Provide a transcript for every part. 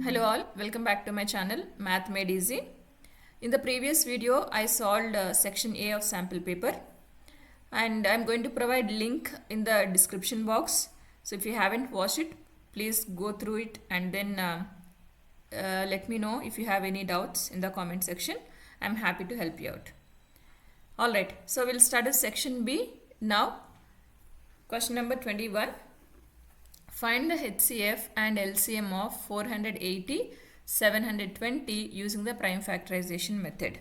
Hello all, welcome back to my channel Math Made Easy. In the previous video I solved section A of sample paper and I'm going to provide link in the description box. So if you haven't watched it, please go through it and then let me know if you have any doubts in the comment section. I'm happy to help you out. Alright, so we'll start with section B now. Question number 21. Find the HCF and LCM of 480, 720 using the prime factorization method.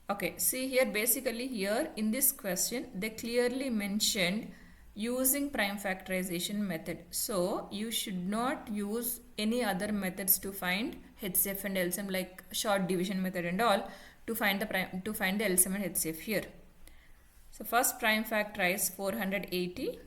Okay, see here, basically here in this question they clearly mentioned using prime factorization method. So you should not use any other methods to find HCF and LCM like short division method and all to find the LCM and HCF here. So first prime factorize 480.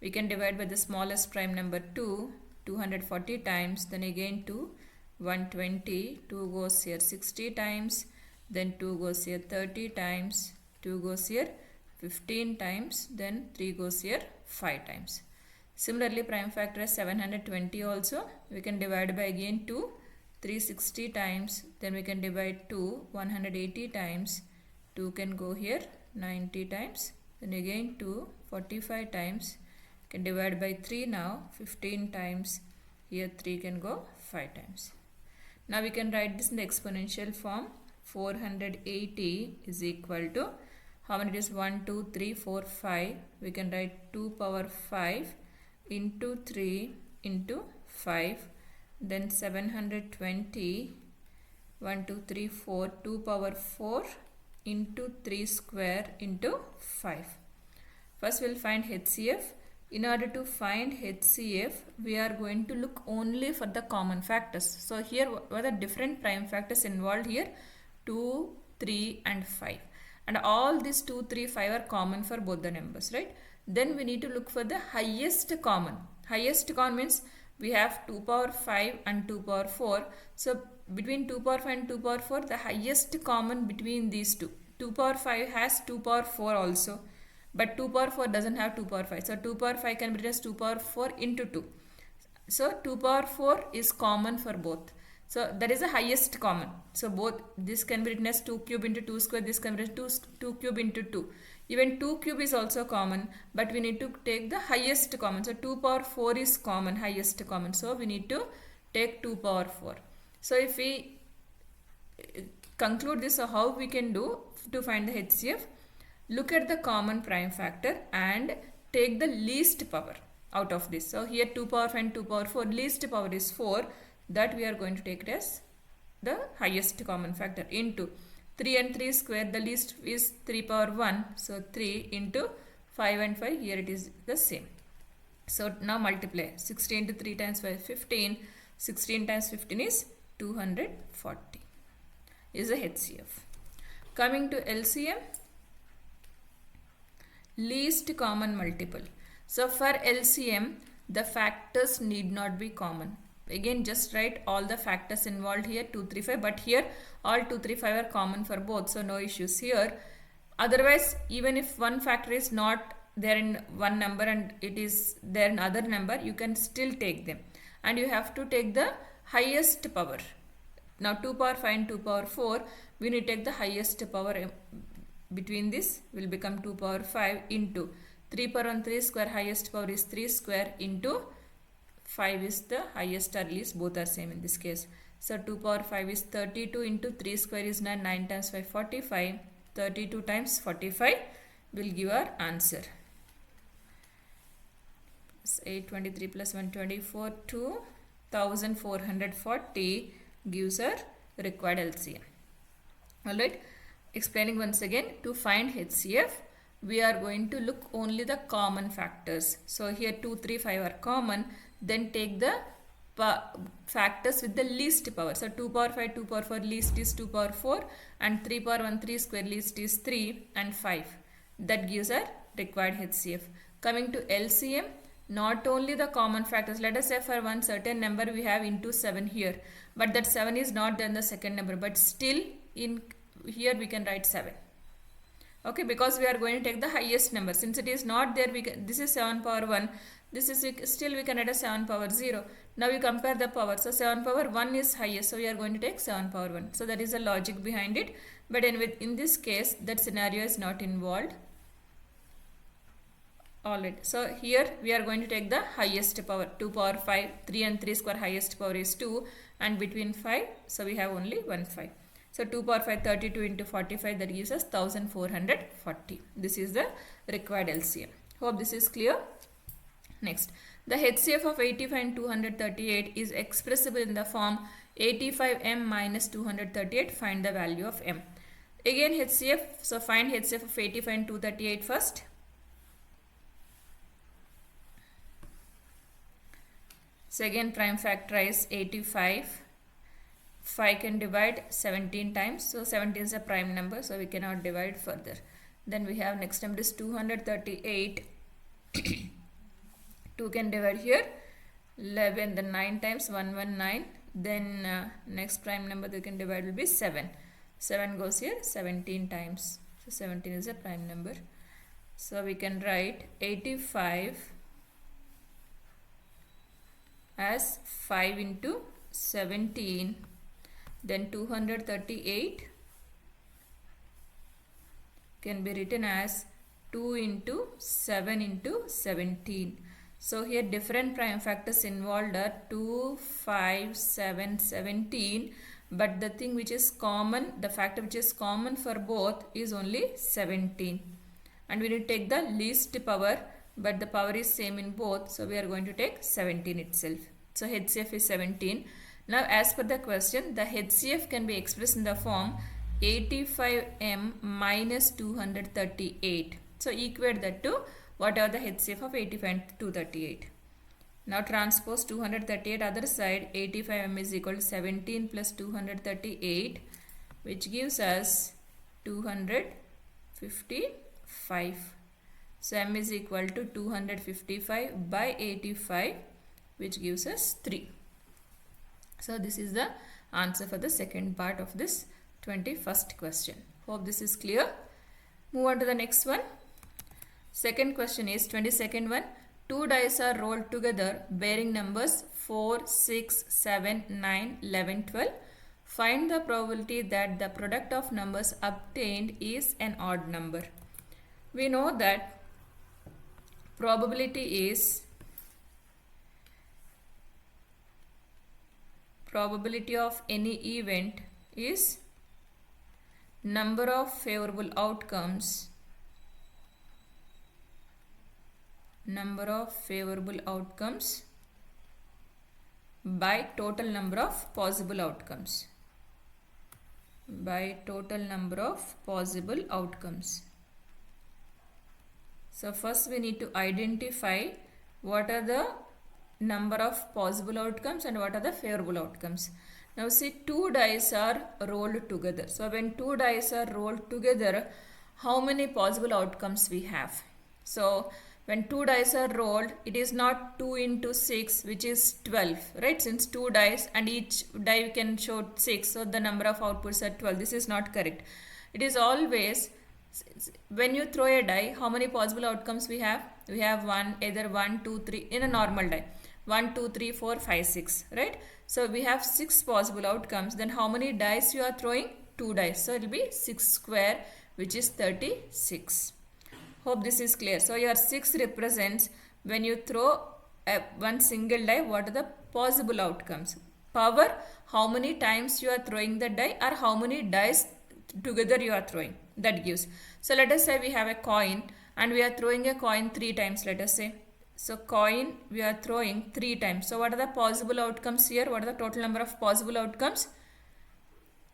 We can divide by the smallest prime number 2, 240 times, then again 2, 120, 2 goes here 60 times, then 2 goes here 30 times, 2 goes here 15 times, then 3 goes here 5 times. Similarly, prime factor is 720 also. We can divide by again 2, 360 times, then we can divide 2, 180 times, 2 can go here 90 times, then again 2, 45 times. Can divide by 3 now, 15 times, here 3 can go 5 times. Now we can write this in the exponential form. 480 is equal to, how many it is? 1, 2, 3, 4, 5. We can write 2 power 5 into 3 into 5. Then 720, 1, 2, 3, 4, 2 power 4 into 3 square into 5. First we'll find HCF. In order to find HCF, we are going to look only for the common factors. So here, what are the different prime factors involved here? 2, 3 and 5. And all these 2, 3, 5 are common for both the numbers, right? Then we need to look for the highest common. Highest common means we have 2 power 5 and 2 power 4. So between 2 power 5 and 2 power 4, the highest common between these two. 2 power 5 has 2 power 4 also. But 2 power 4 doesn't have 2 power 5. So 2 power 5 can be written as 2 power 4 into 2. So 2 power 4 is common for both. So that is the highest common. So both this can be written as 2 cube into 2 square. This can be written as 2 cube into 2. Even 2 cube is also common. But we need to take the highest common. So 2 power 4 is common, highest common. So we need to take 2 power 4. So if we conclude this, so how we can do to find the HCF? Look at the common prime factor and take the least power out of this. So here 2 power 5 and 2 power 4, least power is 4. That we are going to take it as the highest common factor into 3 and 3 square. The least is 3 power 1. So 3 into 5 and 5. Here it is the same. So now multiply. 16 into 3 times 5 15. 16 times 15 is 240. Is a HCF. Coming to LCM. Least common multiple. So for LCM, the factors need not be common. Again, just write all the factors involved here 2, 3, 5. But here all 2, 3, 5 are common for both. So no issues here. Otherwise, even if one factor is not there in one number and it is there in other number, you can still take them. And you have to take the highest power. Now 2 power 5 and 2 power 4, we need to take the highest power. Between this will become 2 power 5 into 3 power 1 3 square, highest power is 3 square into 5 is the highest or least, both are same in this case. So 2 power 5 is 32 into 3 square is 9, 9 times 5 45, 32 times 45 will give our answer. 823 plus 124 to 1440 gives our required LCM. Alright. Explaining once again, to find HCF, we are going to look only the common factors. So here 2, 3, 5 are common. Then take the factors with the least power. So 2 power 5, 2 power 4 least is 2 power 4 and 3 power 1, 3 square least is 3 and 5. That gives our required HCF. Coming to LCM, not only the common factors. Let us say for one certain number we have into 7 here. But that 7 is not there in the second number. But still in here we can write 7. Okay, because we are going to take the highest number. Since it is not there, this is 7 power 1. This is still we can add a 7 power 0. Now we compare the power. So 7 power 1 is highest. So we are going to take 7 power 1. So that is the logic behind it. But in this case, that scenario is not involved. Alright. So here we are going to take the highest power. 2 power 5. 3 and 3 square highest power is 2. And between 5, so we have only 1 5. So 2 power 5, 32 into 45, that gives us 1440. This is the required LCM. Hope this is clear. Next, the HCF of 85 and 238 is expressible in the form 85m minus 238. Find the value of m. Again HCF, so find HCF of 85 and 238 first. So again prime factorize 85. 5 can divide 17 times. So 17 is a prime number, so we cannot divide further. Then we have next number is 238. 2 can divide here 11, then 9 times 119. Then next prime number they can divide will be 7. 7 goes here 17 times. So 17 is a prime number. So we can write 85 as 5 into 17. Then 238 can be written as 2 into 7 into 17. So here different prime factors involved are 2, 5, 7, 17. But the thing which is common, the factor which is common for both is only 17. And we need to take the least power, but the power is same in both. So we are going to take 17 itself. So HCF is 17. Now as per the question, the HCF can be expressed in the form 85m minus 238. So equate that to whatever the HCF of 85 and 238. Now transpose 238 other side. 85m is equal to 17 plus 238, which gives us 255. So m is equal to 255 by 85, which gives us 3. So this is the answer for the second part of this 21st question. Hope this is clear. Move on to the next one. Second question is 22nd one. 2 dice are rolled together bearing numbers 4, 6, 7, 9, 11, 12. Find the probability that the product of numbers obtained is an odd number. We know that probability of any event is number of favorable outcomes by total number of possible outcomes. So first we need to identify what are the number of possible outcomes and what are the favorable outcomes. Now see, 2 dice are rolled together. So when 2 dice are rolled together, how many possible outcomes we have? So when 2 dice are rolled, it is not 2 into 6, which is 12, right? Since 2 dice and each die can show 6, so the number of outputs are 12. This is not correct. It is always, when you throw a die, how many possible outcomes we have? We have either 1, 2, 3 in a normal die. 1, 2, 3, 4, 5, 6, right? So we have 6 possible outcomes. Then how many dice you are throwing? 2 dice. So it will be 6 square, which is 36. Hope this is clear. So your 6 represents when you throw one single die, what are the possible outcomes? Power, how many times you are throwing the die or how many dice together you are throwing. That gives. So let us say we have a coin and we are throwing a coin 3 times, let us say. So coin we are throwing 3 times. So what are the possible outcomes here? What are the total number of possible outcomes?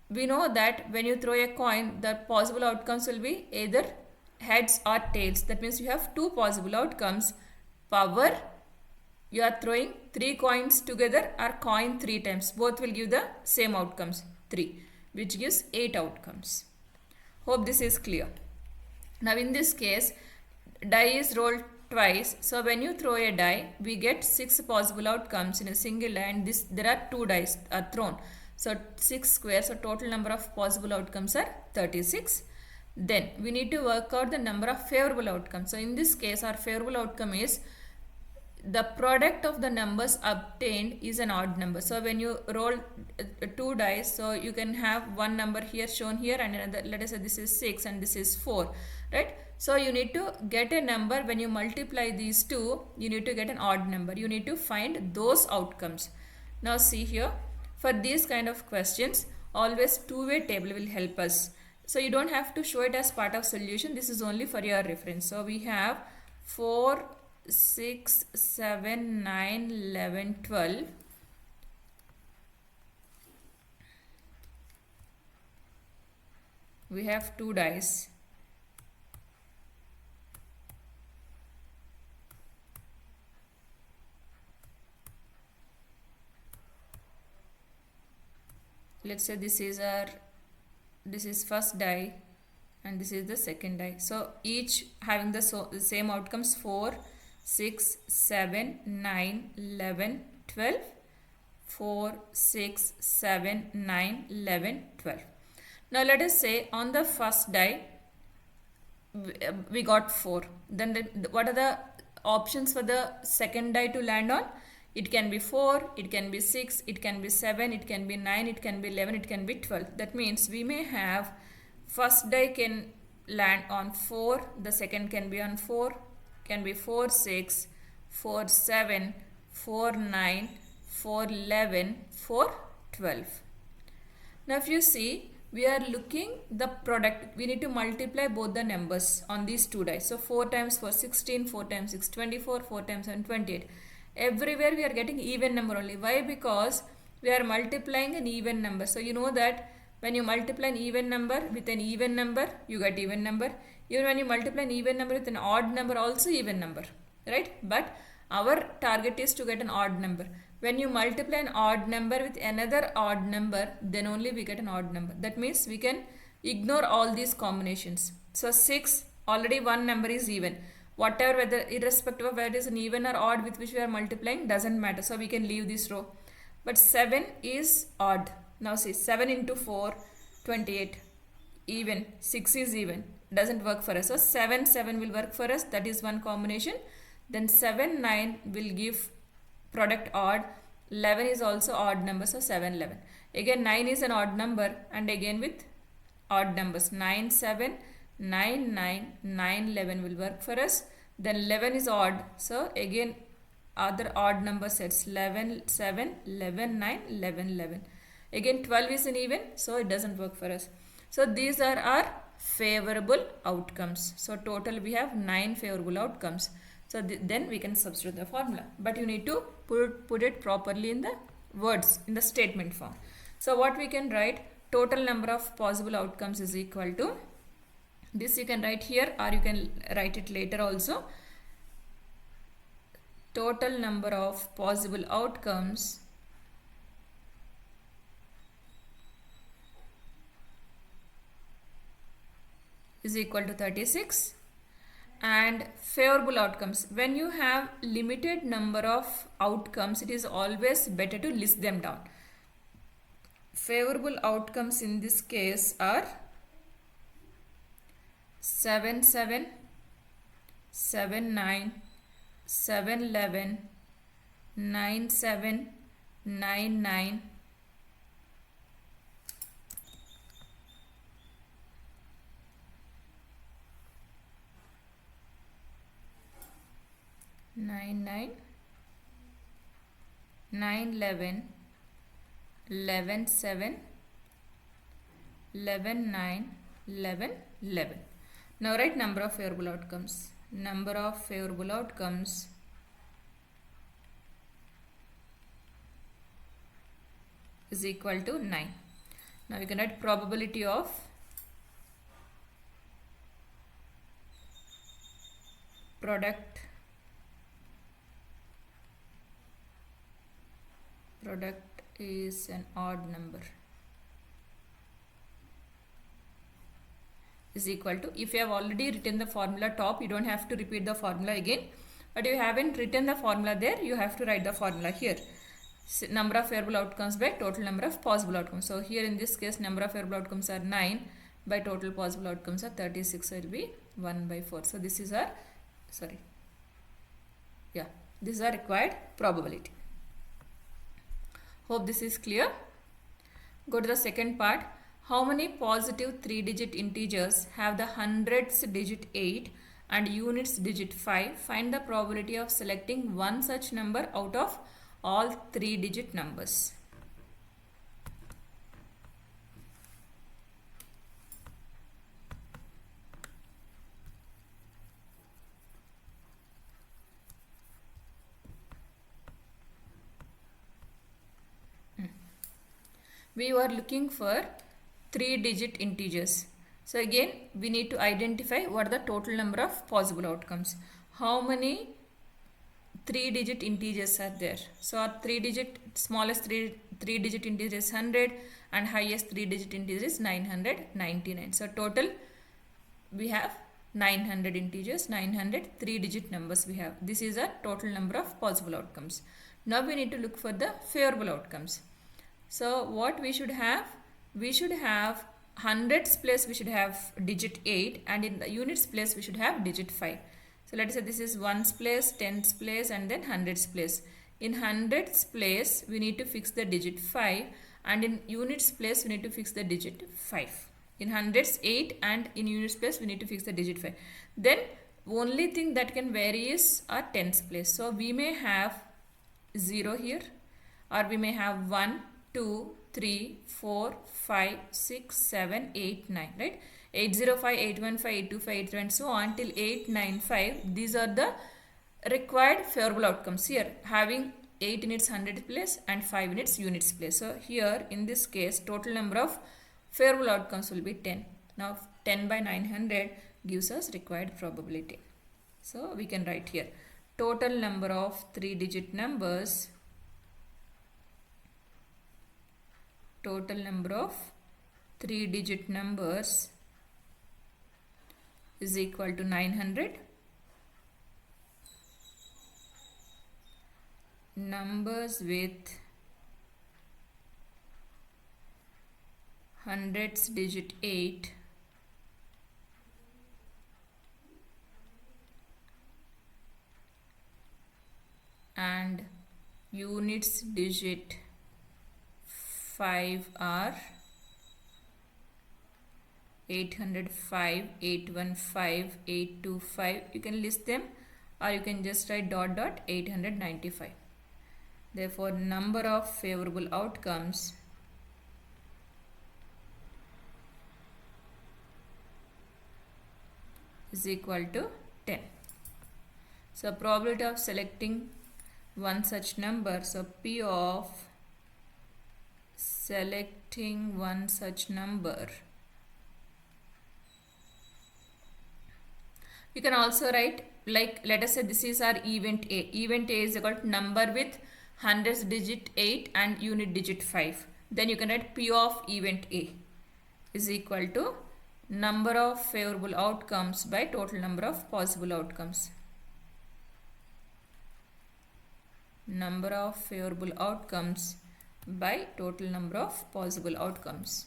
We know that when you throw a coin, the possible outcomes will be either heads or tails. That means you have 2 possible outcomes. Power, you are throwing 3 coins together or coin 3 times. Both will give the same outcomes, 3, which gives 8 outcomes. Hope this is clear. Now in this case, die is rolled twice. So when you throw a die, we get 6 possible outcomes in a single die, and there are 2 dice are thrown. So 6 square, so total number of possible outcomes are 36. Then we need to work out the number of favorable outcomes. So in this case, our favorable outcome is the product of the numbers obtained is an odd number. So when you roll two dice, so you can have one number here shown here and another, let us say this is 6 and this is 4, right? So you need to get a number. When you multiply these two, you need to get an odd number. You need to find those outcomes. Now see here, for these kind of questions, always two-way table will help us. So you don't have to show it as part of solution. This is only for your reference. So we have 4, 6, 7, 9, 11, 12. We have two dice. Let's say this is first die and this is the second die. So each having the same outcomes: 4, 6, 7, 9, 11, 12. 4, 6, 7, 9, 11, 12. Now let us say on the first die we got 4. Then what are the options for the second die to land on? It can be 4, it can be 6, it can be 7, it can be 9, it can be 11, it can be 12. That means we may have first die can land on 4, the second can be on 4, can be 4, 6, 4, 7, 4, 9, 4, 11, 4, 12. Now if you see, we are looking the product. We need to multiply both the numbers on these two dice. So 4 times 4, 16, 4 times 6, 24, 4 times 7, 28. Everywhere we are getting even number only. Why? Because we are multiplying an even number. So you know that when you multiply an even number with an even number, you get even number. Even when you multiply an even number with an odd number, also even number, right? But our target is to get an odd number. When you multiply an odd number with another odd number, then only we get an odd number. That means we can ignore all these combinations. So 6, already one number is even. Whatever, whether irrespective of whether it is an even or odd with which we are multiplying, doesn't matter. So we can leave this row. But 7 is odd. Now see, 7 into 4, 28. Even. 6 is even. Doesn't work for us. So 7, 7 will work for us. That is one combination. Then 7, 9 will give product odd. 11 is also odd number. So 7, 11. Again 9 is an odd number and again with odd numbers. 9, 7, 9, 9, 9, 11 will work for us. Then 11 is odd. So again other odd number sets: 11, 7, 11, 9, 11, 11. Again 12 is an even, so it doesn't work for us. So these are our favorable outcomes. So total we have 9 favorable outcomes. So then we can substitute the formula. But you need to put it properly in the words, in the statement form. So what we can write, total number of possible outcomes is equal to, this you can write here or you can write it later also. Total number of possible outcomes is equal to 36. And favorable outcomes, when you have limited number of outcomes, it is always better to list them down. Favorable outcomes in this case are 7, 7, 7, 9, 7, 11, 9, 7, 9, 9, 9, 9, 9, 11, 11, 7, 11, 9, 11, 11. Now write number of favorable outcomes. Number of favorable outcomes is equal to 9. Now we can write probability of product is an odd number is equal to, if you have already written the formula top, you don't have to repeat the formula again. But if you haven't written the formula there, you have to write the formula here. Number of favorable outcomes by total number of possible outcomes. So here in this case, number of favorable outcomes are 9 by total possible outcomes are 36. So it will be 1 by 4. So this is our, This is a required probability. Hope this is clear. Go to the second part. How many positive 3-digit integers have the hundreds digit 8 and units digit 5? Find the probability of selecting one such number out of all 3-digit numbers. We were looking for 3-digit integers. So again, we need to identify what are the total number of possible outcomes. How many 3-digit integers are there? So our smallest 3-digit integer is 100 and highest 3-digit integer is 999. So total we have 900 integers, 900 3-digit numbers we have. This is a total number of possible outcomes. Now we need to look for the favorable outcomes. So what we should have? We should have hundreds place we should have digit 8 and in the units place we should have digit 5. So let us say this is ones place, tens place and then hundreds place. In hundreds place we need to fix the digit 5 and in units place we need to fix the digit 5. In hundreds 8 and in units place we need to fix the digit 5. Then only thing that can vary is a tens place. So we may have 0 here or we may have 1, 2, 3, 4, 5, 6, 7, 8, 9, right? 805, 815, 825, 830 and so on till 895. These are the required favorable outcomes here, having 8 in its hundredth place and 5 in its units place. So here in this case total number of favorable outcomes will be 10. Now 10 by 900 gives us required probability. So we can write here total number of 3-digit numbers, total number of 3-digit numbers is equal to 900. Numbers with hundreds digit 8 and units digit 5 are 805, 815, 825. You can list them or you can just write dot dot 895. Therefore, number of favorable outcomes is equal to 10. So, probability of selecting one such number. So, P of selecting one such number. You can also write, like, let us say this is our event A. Event A is equal to number with hundreds digit 8 and unit digit 5. Then you can write P of event A is equal to number of favorable outcomes by total number of possible outcomes. Number of favorable outcomes by total number of possible outcomes.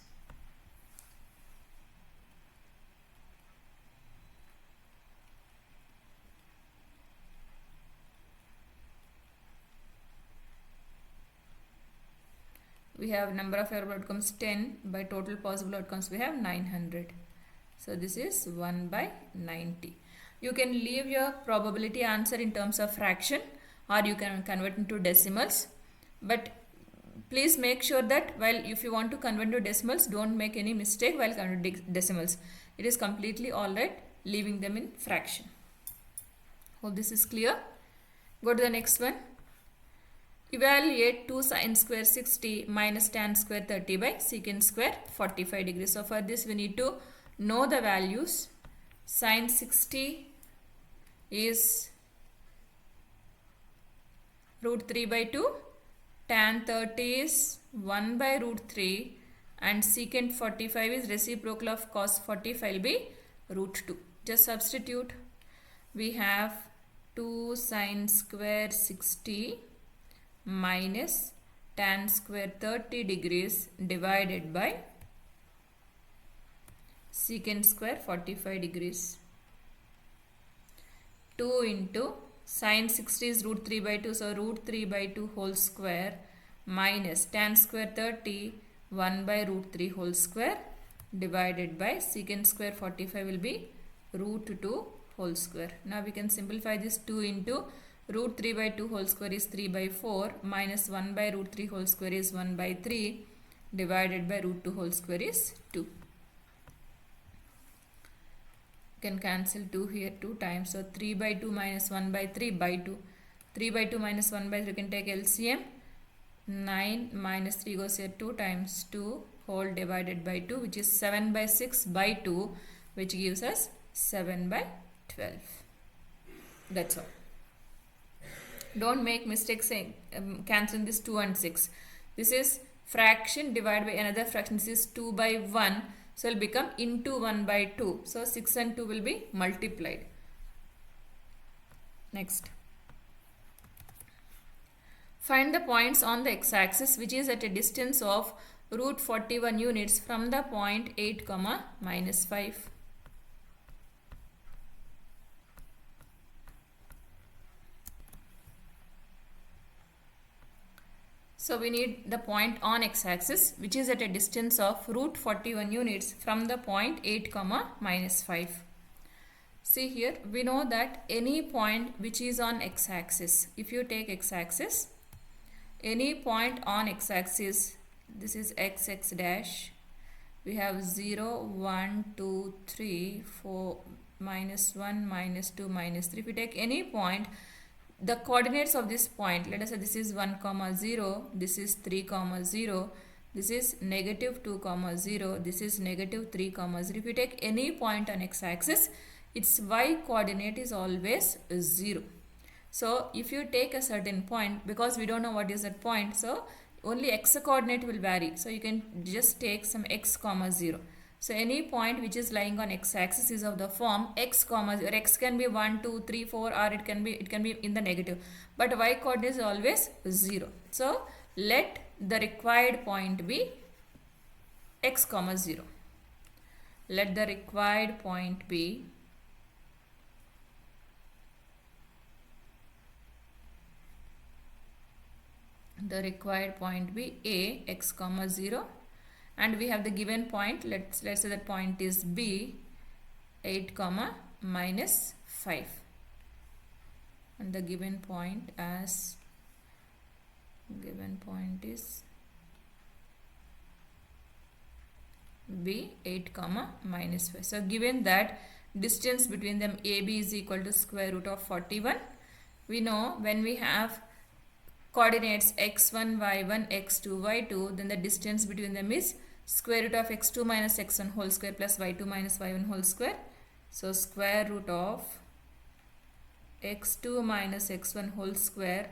We have number of favorable outcomes 10, by total possible outcomes we have 900. So this is 1 by 90. You can leave your probability answer in terms of fraction or you can convert into decimals. But please make sure that while if you want to convert to decimals, don't make any mistake while converting decimals. It is completely alright leaving them in fraction. Hope this is clear. Go to the next one. Evaluate 2 sin square 60 minus tan square 30 by secant square 45 degrees. So for this we need to know the values. Sin 60 is root 3 by 2. Tan 30 is 1 by root 3 and secant 45 is reciprocal of cos 45 by root 2. Just substitute. We have 2 sin square 60 minus tan square 30 degrees divided by secant square 45 degrees. 2 into Sine 60 is root 3 by 2. So root 3 by 2 whole square minus tan square 30 1 by root 3 whole square divided by secant square 45 will be root 2 whole square. Now we can simplify this 2 into root 3 by 2 whole square is 3 by 4 minus 1 by root 3 whole square is 1 by 3 divided by root 2 whole square is 2. Can cancel 2 here 2 times. So 3 by 2 minus 1 by 3 by 2. 3 by 2 minus 1 by 3 you can take LCM. 9 minus 3 goes here 2 times 2 whole divided by 2 which is 7 by 6 by 2 which gives us 7 by 12. That's all. Don't make mistakes saying cancelling this 2 and 6. This is fraction divided by another fraction. This is 2 by 1. So it will become into 1 by 2. So 6 and 2 will be multiplied. Next. Find the points on the x-axis which is at a distance of root 41 units from the point 8, minus 5. So we need the point on x-axis which is at a distance of root 41 units from the point 8, minus 5. See here, we know that any point which is on x-axis, if you take x-axis, any point on x-axis, this is x dash, we have 0, 1, 2, 3, 4, minus 1, minus 2, minus 3. If we take any point, the coordinates of this point, let us say this is 1, 0, this is 3, 0, this is negative 2, 0, this is negative 3, 0. If you take any point on x-axis, its y coordinate is always 0. So if you take a certain point, because we don't know what is that point, so only x coordinate will vary. So you can just take some x, 0. So any point which is lying on x-axis is of the form x, 0. X can be 1, 2, 3, 4 or it can be in the negative. But y coordinate is always 0. So let the required point be x, 0. Let the required point be a x, 0, and we have the given point. Let's say that point is b 8, minus 5, and the given point is b 8, minus 5. So given that distance between them AB is equal to square root of 41, we know when we have coordinates x1, y1, x2, y2, then the distance between them is square root of x2 minus x1 whole square plus y2 minus y1 whole square. So square root of x2 minus x1 whole square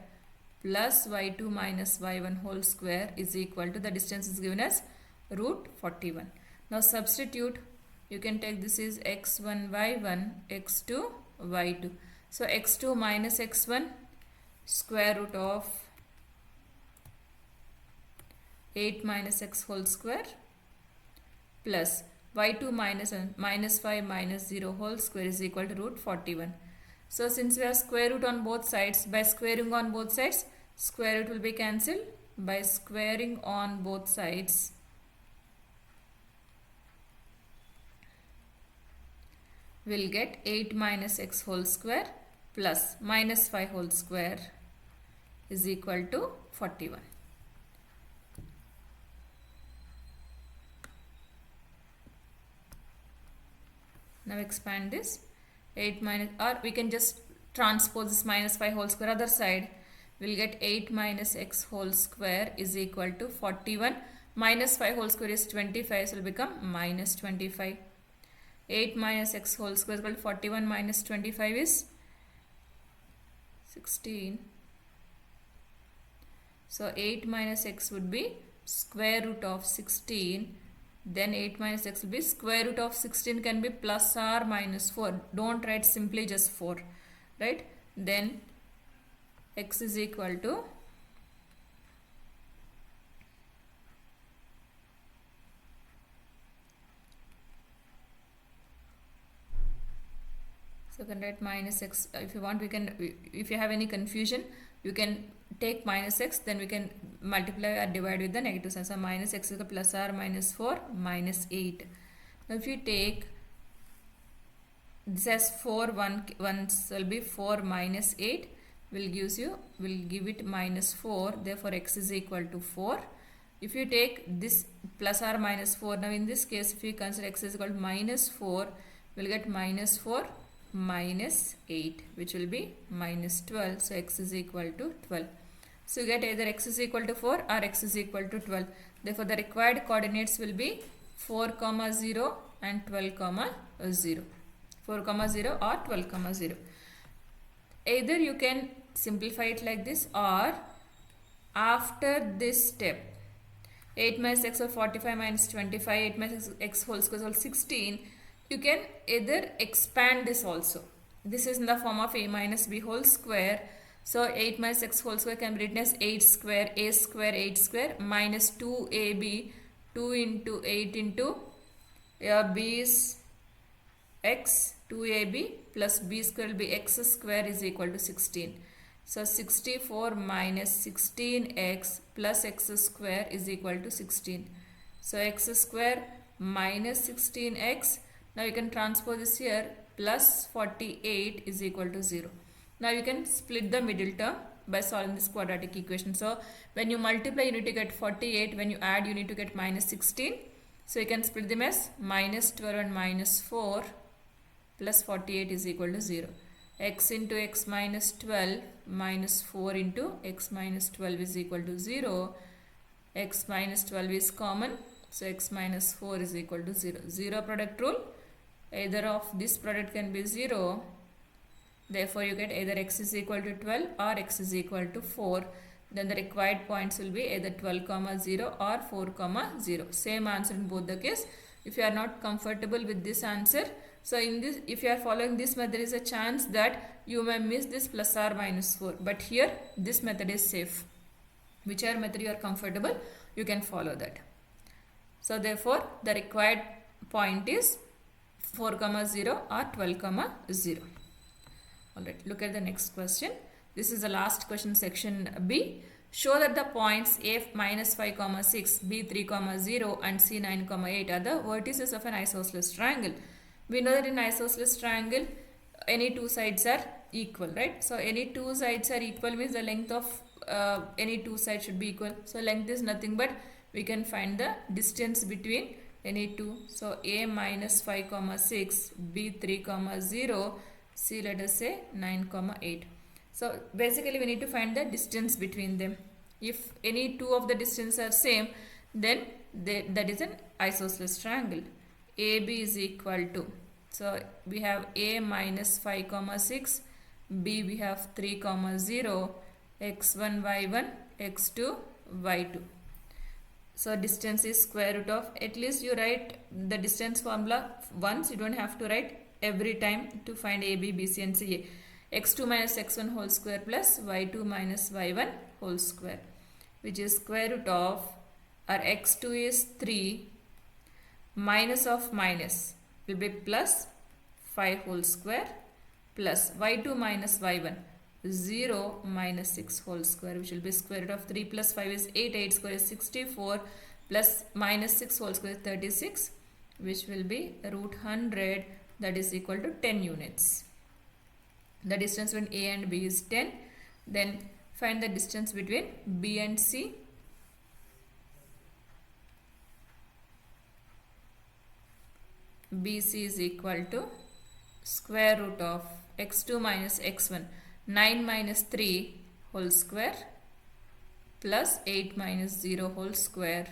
plus y2 minus y1 whole square is equal to, the distance is given as root 41. Now substitute, you can take this is x1, y1, x2, y2. So x2 minus x1 square root of 8 minus x whole square plus y2 minus 5 minus 0 whole square is equal to root 41. So since we have square root on both sides, by squaring on both sides, square root will be cancelled. By squaring on both sides, we'll get 8 minus x whole square plus minus 5 whole square is equal to 41. Now expand this 8 minus, or we can just transpose this minus 5 whole square other side. We'll get 8 minus x whole square is equal to 41. Minus 5 whole square is 25, so it will become minus 25. 8 minus x whole square is equal to 41 minus 25 is 16. So 8 minus x would be square root of 16. Then 8 minus x will be square root of 16, can be plus or minus 4. Don't write simply just 4. Right? Then x is equal to So you can write minus x. If you want, we can, if you have any confusion, you can take minus x, then we can multiply or divide with the negative sign. So minus x is the plus or minus 4 minus 8. Now if you take this as 4, once will be 4 minus 8 will give it minus 4. Therefore x is equal to 4. If you take this plus or minus 4, now in this case if you consider x is equal to minus 4, we'll get minus 4 minus 8, which will be minus 12. So x is equal to 12. So you get either x is equal to 4 or x is equal to 12. Therefore the required coordinates will be 4, 0 and 12, 0. 4, 0 or 12, 0. Either you can simplify it like this, or after this step, 8 minus x or 45 minus 25, 8 minus x whole square is equal to 16. You can either expand this also. This is in the form of a minus b whole square. So 8 minus x whole square can be written as 8 square, a square, 8 square minus 2ab, 2 into 8 into b is x, 2ab plus b square will be x square is equal to 16. So 64 minus 16x plus x square is equal to 16. So x square minus 16x. Now you can transpose this here, plus 48 is equal to 0. Now you can split the middle term by solving this quadratic equation. So when you multiply, you need to get 48. When you add, you need to get minus 16. So you can split them as minus 12 and minus 4 plus 48 is equal to 0. X into x minus 12 minus 4 into x minus 12 is equal to 0. X minus 12 is common. So x minus 4 is equal to 0. 0 product rule. Either of this product can be 0. Therefore you get either x is equal to 12 or x is equal to 4. Then the required points will be either 12, 0 or 4, 0. Same answer in both the case. If you are not comfortable with this answer, so in this, if you are following this method, there is a chance that you may miss this plus or minus 4. But here this method is safe. Whichever method you are comfortable, you can follow that. So therefore the required point is 4, 0 or 12, 0. Alright, look at the next question. This is the last question, section B. Show that the points A minus 5, 6, B 3, 0 and C 9, 8 are the vertices of an isosceles triangle. We know that in isosceles triangle, any two sides are equal, right? So any two sides are equal means the length of any two sides should be equal. So length is nothing but we can find the distance between any two. So A minus 5, 6, B 3, 0, C let us say 9, 8. So basically we need to find the distance between them. If any two of the distance are same, then that is an isosceles triangle. AB is equal to, so we have A minus 5, 6, B we have 3, 0, x1, y1, x2, y2. So distance is square root of, at least you write the distance formula once, you don't have to write every time to find AB, BC and CA. x2 minus x1 whole square plus y2 minus y1 whole square, which is square root of, our x2 is 3, minus of minus will be plus 5 whole square plus y2 minus y1 0 minus 6 whole square, which will be square root of 3 plus 5 is 8, 8 square is 64 plus minus 6 whole square is 36, which will be root 100, that is equal to 10 units. The distance between A and B is 10. Then find the distance between B and C. BC is equal to square root of x2 minus x1, 9 minus 3 whole square plus 8 minus 0 whole square,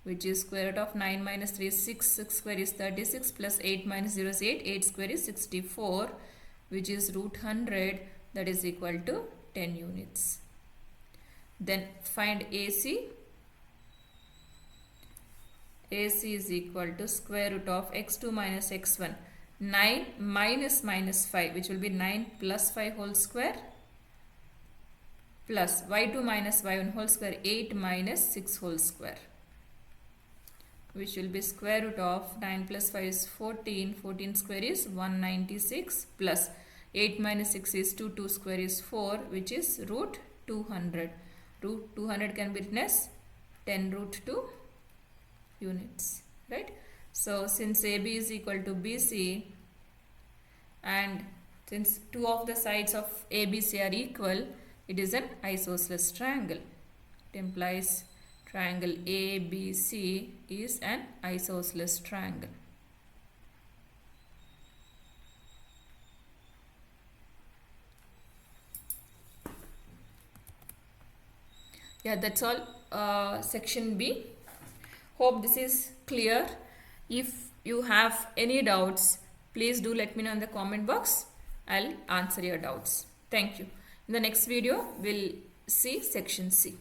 which is square root of 9 minus 3 is 6, 6 square is 36 plus 8 minus 0 is 8, 8 square is 64, which is root 100, that is equal to 10 units. Then find AC. AC is equal to square root of x2 minus x1, 9 minus minus 5, which will be 9 plus 5 whole square plus y2 minus y1 whole square, 8 minus 6 whole square. which will be square root of 9 plus 5 is 14. 14 square is 196 plus 8 minus 6 is 2. 2 square is 4, which is root 200. Root 200 can be written as 10 root 2 units, right? So since AB is equal to BC, and since two of the sides of ABC are equal, it is an isosceles triangle. It implies triangle ABC is an isosceles triangle. Yeah, that's all. Section B. Hope this is clear. If you have any doubts, please do let me know in the comment box. I'll answer your doubts. Thank you. In the next video, we'll see section C.